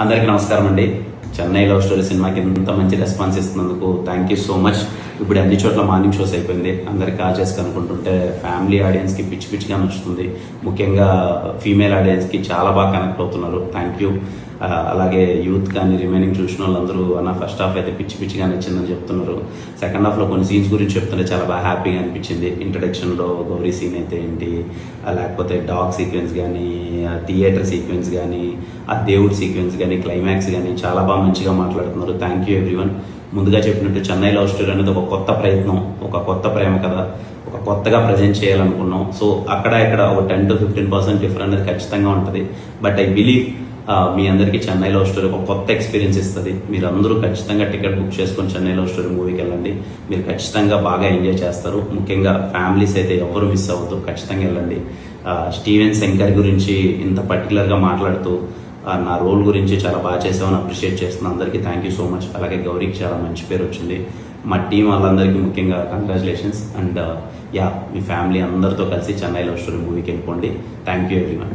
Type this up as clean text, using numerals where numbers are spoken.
అందరికీ నమస్కారం అండి. చెన్నై లవ్ స్టోరీ సినిమాకి ఇంత మంచి రెస్పాన్స్ ఇస్తున్నందుకు థ్యాంక్ యూ సో మచ్. ఇప్పుడు అన్ని చోట్ల మార్నింగ్ షోస్ అయిపోయింది. అందరికి కాల్ చేసి కనుక్కుంటుంటే ఫ్యామిలీ ఆడియన్స్కి పిచ్చిగా నచ్చుతుంది. ముఖ్యంగా ఫీమేల్ ఆడియన్స్కి చాలా బాగా కనెక్ట్ అవుతున్నారు. Thank you. అలాగే యూత్ కానీ రిమైనింగ్ చూసిన వాళ్ళందరూ అన్న ఫస్ట్ హాఫ్ అయితే పిచ్చిగా నచ్చిందని చెప్తున్నారు. సెకండ్ హాఫ్లో కొన్ని సీన్స్ గురించి చెప్తుంటే చాలా బాగా హ్యాపీగా అనిపించింది. ఇంట్రడక్షన్లో గౌరీ సీన్ అయితే ఏంటి, లేకపోతే డాగ్ సీక్వెన్స్ కానీ, థియేటర్ సీక్వెన్స్ కానీ, ఆ దేవుడి సీక్వెన్స్ కానీ, క్లైమాక్స్ కానీ చాలా బాగా మంచిగా మాట్లాడుతున్నారు. Thank you everyone. ముందుగా చెప్పినట్టు చెన్నై లవ్ స్టోరీ అనేది ఒక కొత్త ప్రయత్నం, ఒక కొత్త ప్రేమ కథ, ఒక కొత్తగా ప్రజెంట్ చేయాలనుకున్నాం. సో అక్కడ ఇక్కడ ఒక 10 to 15% డిఫరెంట్ అనేది ఖచ్చితంగా ఉంటుంది. బట్ ఐ బిలీవ్ మీ అందరికీ చెన్నై లవ్ స్టోరీ ఒక కొత్త ఎక్స్పీరియన్స్ ఇస్తుంది. మీరు అందరూ ఖచ్చితంగా టికెట్ బుక్ చేసుకొని చెన్నై లవ్ స్టోరీ మూవీకి వెళ్ళండి. మీరు ఖచ్చితంగా బాగా ఎంజాయ్ చేస్తారు. ముఖ్యంగా ఫ్యామిలీస్ అయితే ఎవరు మిస్ అవ్వద్దు, ఖచ్చితంగా వెళ్ళండి. స్టీవెన్ శంకర్ గురించి ఇంత పర్టికులర్గా మాట్లాడుతూ నా రోల్ గురించి చాలా బాగా చేసామని అప్రిషియేట్ చేస్తున్నాను. అందరికీ థ్యాంక్ యూ సో మచ్. అలాగే గౌరీకి చాలా మంచి పేరు వచ్చింది. మా టీం వాళ్ళందరికీ ముఖ్యంగా కంగ్రాచులేషన్స్. అండ్ మీ ఫ్యామిలీ అందరితో కలిసి చెన్నై లవ్ స్టోరీ మూవీకి వెళ్ళిపోండి. Thank you everyone.